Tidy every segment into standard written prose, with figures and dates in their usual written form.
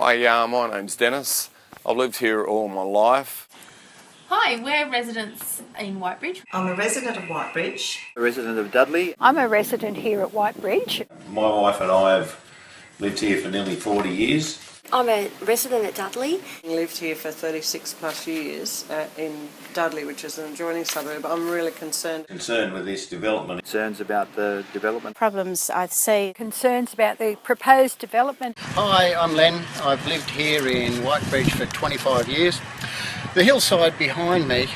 Hi, my name's Dennis. I've lived here all my life. Hi, we're residents in Whitebridge. I'm a resident of Whitebridge. A resident of Dudley. I'm a resident here at Whitebridge. My wife and I have lived here for nearly 40 years. I'm a resident at Dudley. Lived here for 36 plus years in Dudley, which is an adjoining suburb. I'm really concerned Concerned with this development. Concerns about the development. Problems I see. Concerns about the proposed development. Hi, I'm Len. I've lived here in Whitebridge for 25 years. The hillside behind me,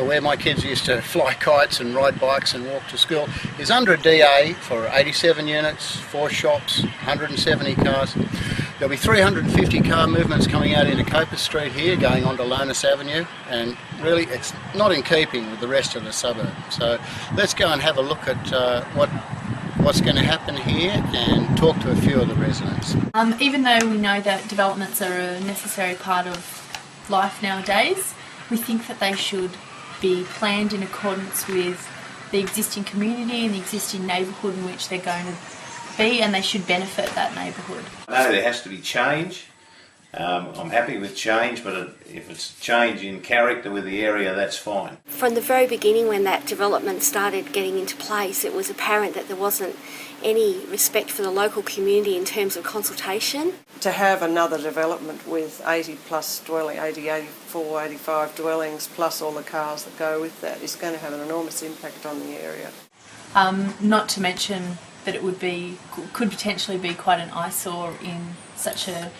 where my kids used to fly kites and ride bikes and walk to school, is under a DA for 87 units, 4 shops, 170 cars. There'll be 350 car movements coming out into Kopa Street here, going on to Lonus Avenue, and really it's not in keeping with the rest of the suburb. So let's go and have a look at what's going to happen here and talk to a few of the residents. Even though we know that developments are a necessary part of life nowadays, we think that they should be planned in accordance with the existing community and the existing neighbourhood in which they're going to be, and they should benefit that neighbourhood. I know there has to be change. I'm happy with change, but if it's change in character with the area, that's fine. From the very beginning, when that development started getting into place, it was apparent that there wasn't any respect for the local community in terms of consultation. to have another development with 80 plus dwelling, 80, 84, 85 dwellings plus all the cars that go with that is going to have an enormous impact on the area. Not to mention that it could potentially be quite an eyesore in such a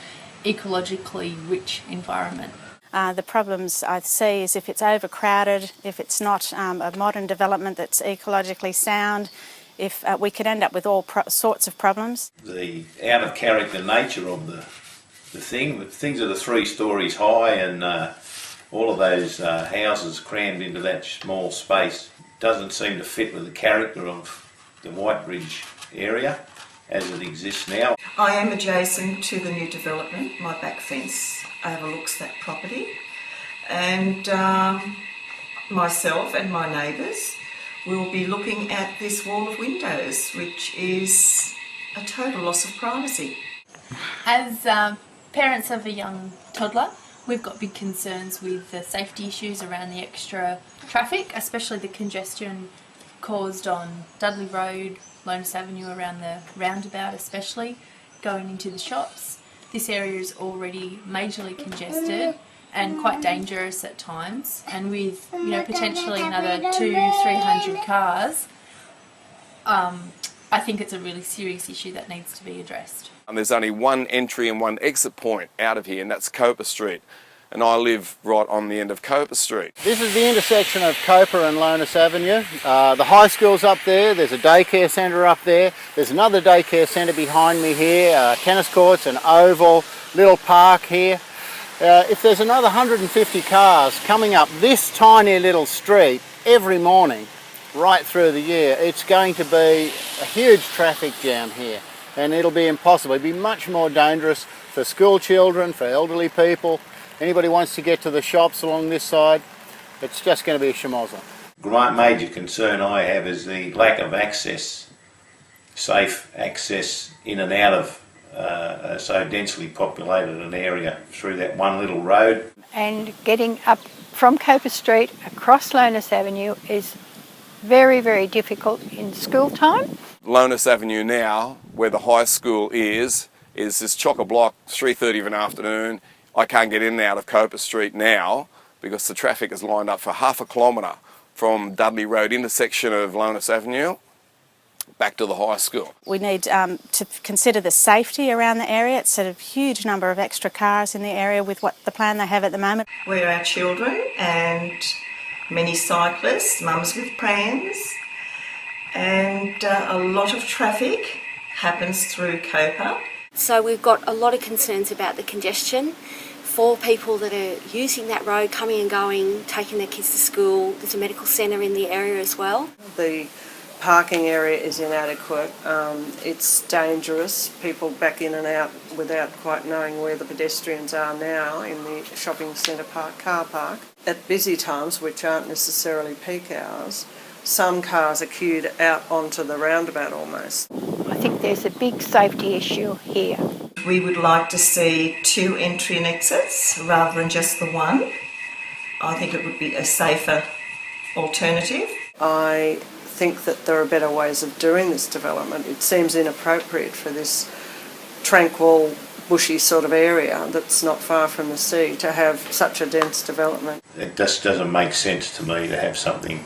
ecologically rich environment. The problems I see is if it's overcrowded, if it's not a modern development that's ecologically sound, if we could end up with all sorts of problems. The out of character nature of the things that are 3 stories high and all of those houses crammed into that small space doesn't seem to fit with the character of the Whitebridge area as it exists now. I am adjacent to the new development. My back fence overlooks that property, and myself and my neighbours will be looking at this wall of windows, which is a total loss of privacy. As parents of a young toddler, we've got big concerns with the safety issues around the extra traffic, especially the congestion caused on Dudley Rd, Lonus Avenue around the roundabout especially, going into the shops. This area is already majorly congested and quite dangerous at times, and with potentially another 200-300 cars, I think it's a really serious issue that needs to be addressed. And there's only one entry and one exit point out of here, and that's Kopa Street. And I live right on the end of Kopa Street. This is the intersection of Kopa and Lonus Avenue. The high school's up there, there's a daycare centre up there, there's another daycare centre behind me here, tennis courts, an oval, little park here. If there's another 150 cars coming up this tiny little street every morning, right through the year, it's going to be a huge traffic jam here, and it'll be impossible. It'll be much more dangerous for school children, for elderly people. Anybody wants to get to the shops along this side, it's just going to be a schmozzle. The major concern I have is the lack of access, safe access in and out of so densely populated an area through that one little road. And getting up from Kopa Street across Lonus Avenue is very, very difficult in school time. Lonus Avenue now, where the high school is this chock-a-block, 3:30 of an afternoon. I can't get in and out of Kopa Street now because the traffic is lined up for half a kilometre from Dudley Road intersection of Lonus Avenue back to the high school. We need to consider the safety around the area. It's a huge number of extra cars in the area with what the plan they have at the moment. Where our children and many cyclists, mums with prams, and a lot of traffic happens through Kopa. So we've got a lot of concerns about the congestion for people that are using that road, coming and going, taking their kids to school. There's a medical centre in the area as well. The parking area is inadequate, it's dangerous, people back in and out without quite knowing where the pedestrians are now in the shopping centre car park. At busy times, which aren't necessarily peak hours, some cars are queued out onto the roundabout almost. I think there's a big safety issue here. We would like to see 2 entry and exits rather than just the one. I think it would be a safer alternative. I think that there are better ways of doing this development. It seems inappropriate for this tranquil, bushy sort of area that's not far from the sea to have such a dense development. It just doesn't make sense to me to have something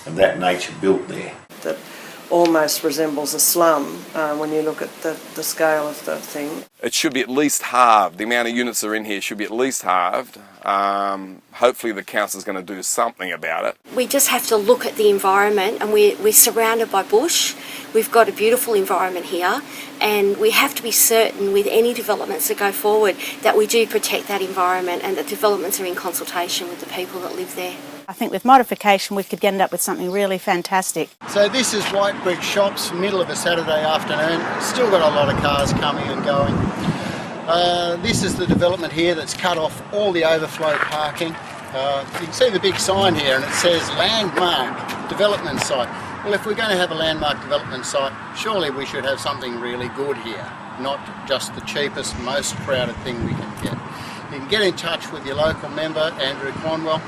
of that nature built there. That almost resembles a slum when you look at the scale of the thing. It should be at least halved. The amount of units that are in here should be at least halved. Hopefully the council's going to do something about it. We just have to look at the environment, and we're surrounded by bush. We've got a beautiful environment here, and we have to be certain with any developments that go forward that we do protect that environment and that developments are in consultation with the people that live there. I think with modification we could end up with something really fantastic. So this is Whitebridge Shops, middle of a Saturday afternoon. Still got a lot of cars coming and going. This is the development here that's cut off all the overflow parking. You can see the big sign here and it says landmark development site. Well, if we're going to have a landmark development site, surely we should have something really good here, not just the cheapest, most crowded thing we can get. You can get in touch with your local member, Andrew Cornwell.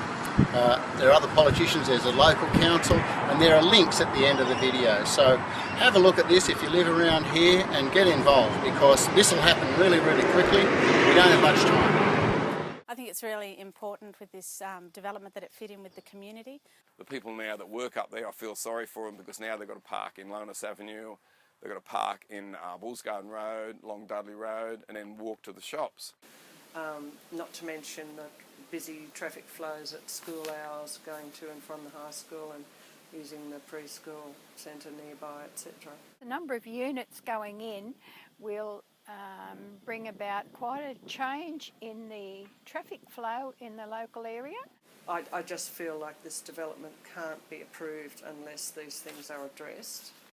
There are other politicians, there's a local council, and there are links at the end of the video. So have a look at this if you live around here and get involved, because this will happen really, really quickly. We don't have much time. I think it's really important with this development that it fit in with the community. The people now that work up there, I feel sorry for them because now they've got to park in Lonus Avenue, they've got to park in Bulls Garden Road, along Dudley Road, and then walk to the shops. Not to mention the busy traffic flows at school hours going to and from the high school and using the preschool centre nearby, etc. The number of units going in will bring about quite a change in the traffic flow in the local area. I just feel like this development can't be approved unless these things are addressed.